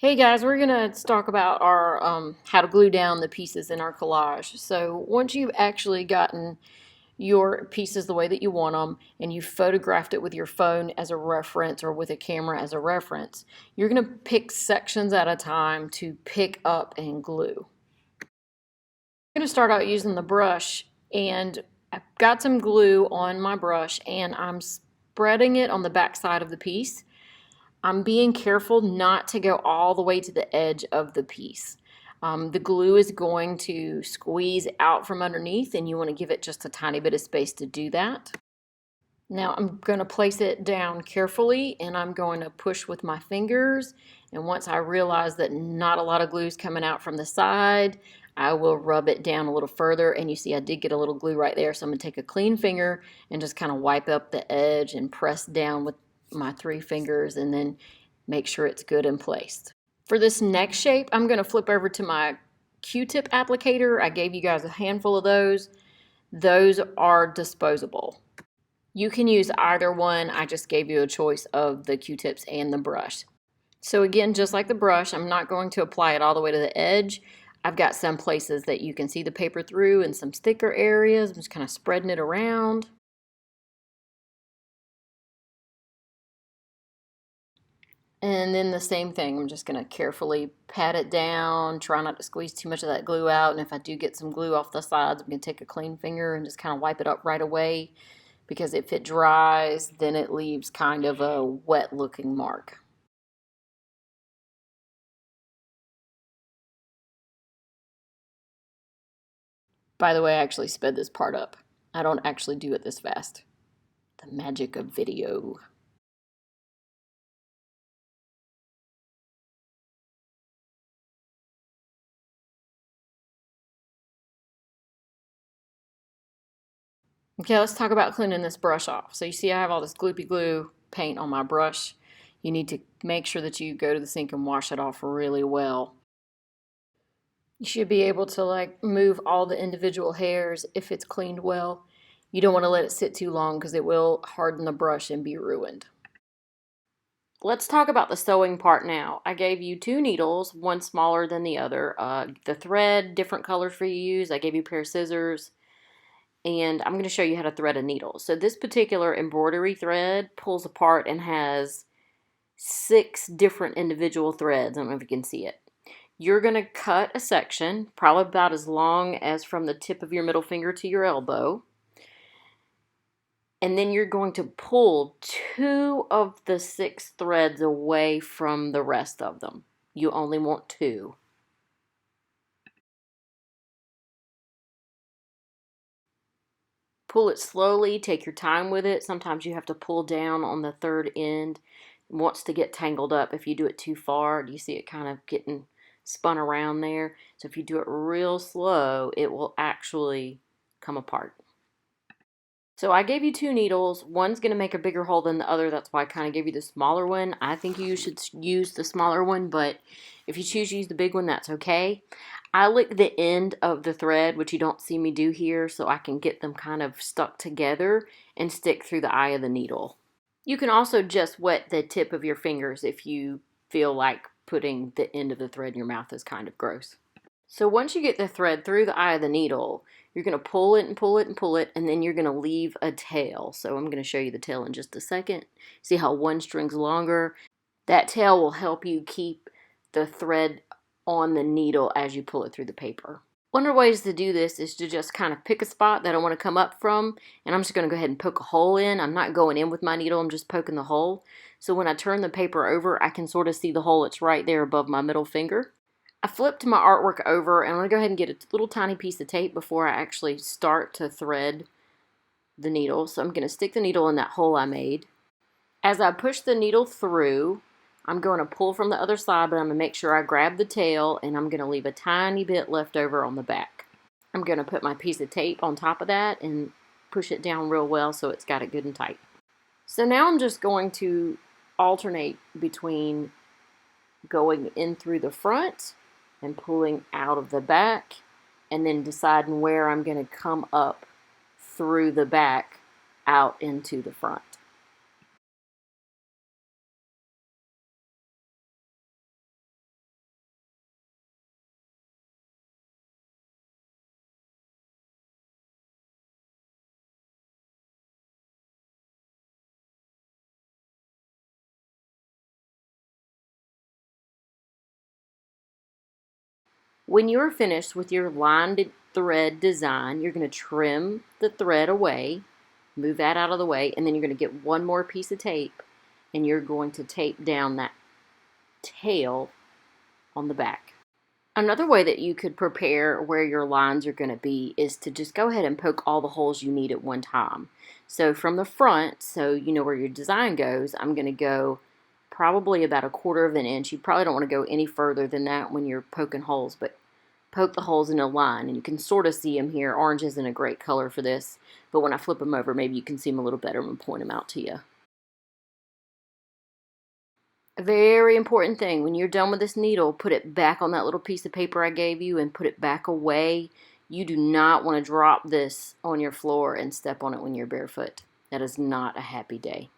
Hey guys, we're gonna talk about our how to glue down the pieces in our collage. So once you've actually gotten your pieces the way that you want them and you photographed it with your phone as a reference or with a camera as a reference, you're gonna pick sections at a time to pick up and glue. I'm gonna start out using the brush, and I've got some glue on my brush and I'm spreading it on the back side of the piece. I'm being careful not to go all the way to the edge of the piece. The glue is going to squeeze out from underneath, and you want to give it just a tiny bit of space to do that. Now I'm going to place it down carefully, and I'm going to push with my fingers. And once I realize that not a lot of glue is coming out from the side, I will rub it down a little further. And you see I did get a little glue right there, so I'm going to take a clean finger and just kind of wipe up the edge and press down with my 3 fingers, and then make sure it's good and placed. For this next shape, I'm going to flip over to my Q-tip applicator. I gave you guys a handful of those. Those are disposable. You can use either one. I just gave you a choice of the Q-tips and the brush. So again, just like the brush, I'm not going to apply it all the way to the edge. I've got some places that you can see the paper through and some thicker areas. I'm just kind of spreading it around. And then the same thing, I'm just going to carefully pat it down, try not to squeeze too much of that glue out. And if I do get some glue off the sides, I'm going to take a clean finger and just kind of wipe it up right away, because if it dries, then it leaves kind of a wet looking mark. By the way, I actually sped this part up. I don't actually do it this fast. The magic of video. Okay, let's talk about cleaning this brush off. So you see I have all this gloopy glue paint on my brush. You need to make sure that you go to the sink and wash it off really well. You should be able to move all the individual hairs if it's cleaned well. You don't want to let it sit too long because it will harden the brush and be ruined. Let's talk about the sewing part now. I gave you 2 needles, one smaller than the other. The thread, different colors for you to use. I gave you a pair of scissors, and I'm going to show you how to thread a needle. So this particular embroidery thread pulls apart and has 6 different individual threads. I don't know if you can see it. You're going to cut a section, probably about as long as from the tip of your middle finger to your elbow. And then you're going to pull 2 of the 6 threads away from the rest of them. You only want 2. Pull it slowly, take your time with it. Sometimes you have to pull down on the 3rd end. It wants to get tangled up if you do it too far. Do you see it kind of getting spun around there? So if you do it real slow, it will actually come apart. So I gave you 2 needles. One's going to make a bigger hole than the other. That's why I kind of gave you the smaller one. I think you should use the smaller one, but if you choose to use the big one, that's okay. I lick the end of the thread, which you don't see me do here, so I can get them kind of stuck together and stick through the eye of the needle. You can also just wet the tip of your fingers if you feel like putting the end of the thread in your mouth is kind of gross. So once you get the thread through the eye of the needle, you're going to pull it and pull it and pull it, and then you're going to leave a tail. So I'm going to show you the tail in just a second. See how one string's longer? That tail will help you keep the thread on the needle as you pull it through the paper. One of the ways to do this is to just kind of pick a spot that I want to come up from, and I'm just going to go ahead and poke a hole in. I'm not going in with my needle, I'm just poking the hole. So when I turn the paper over, I can sort of see the hole that's right there above my middle finger. I flipped my artwork over, and I'm going to go ahead and get a little tiny piece of tape before I actually start to thread the needle. So I'm going to stick the needle in that hole I made. As I push the needle through, I'm going to pull from the other side, but I'm going to make sure I grab the tail, and I'm going to leave a tiny bit left over on the back. I'm going to put my piece of tape on top of that and push it down real well so it's got it good and tight. So now I'm just going to alternate between going in through the front and pulling out of the back, and then deciding where I'm going to come up through the back out into the front. When you're finished with your lined thread design, you're going to trim the thread away, move that out of the way, and then you're going to get one more piece of tape and you're going to tape down that tail on the back. Another way that you could prepare where your lines are going to be is to just go ahead and poke all the holes you need at one time. So from the front, so you know where your design goes, I'm going to go probably about 1/4 of an inch. You probably don't want to go any further than that when you're poking holes, but poke the holes in a line, and you can sort of see them here. Orange isn't a great color for this, but when I flip them over, maybe you can see them a little better and point them out to you. A very important thing, when you're done with this needle, put it back on that little piece of paper I gave you and put it back away. You do not want to drop this on your floor and step on it when you're barefoot. That is not a happy day.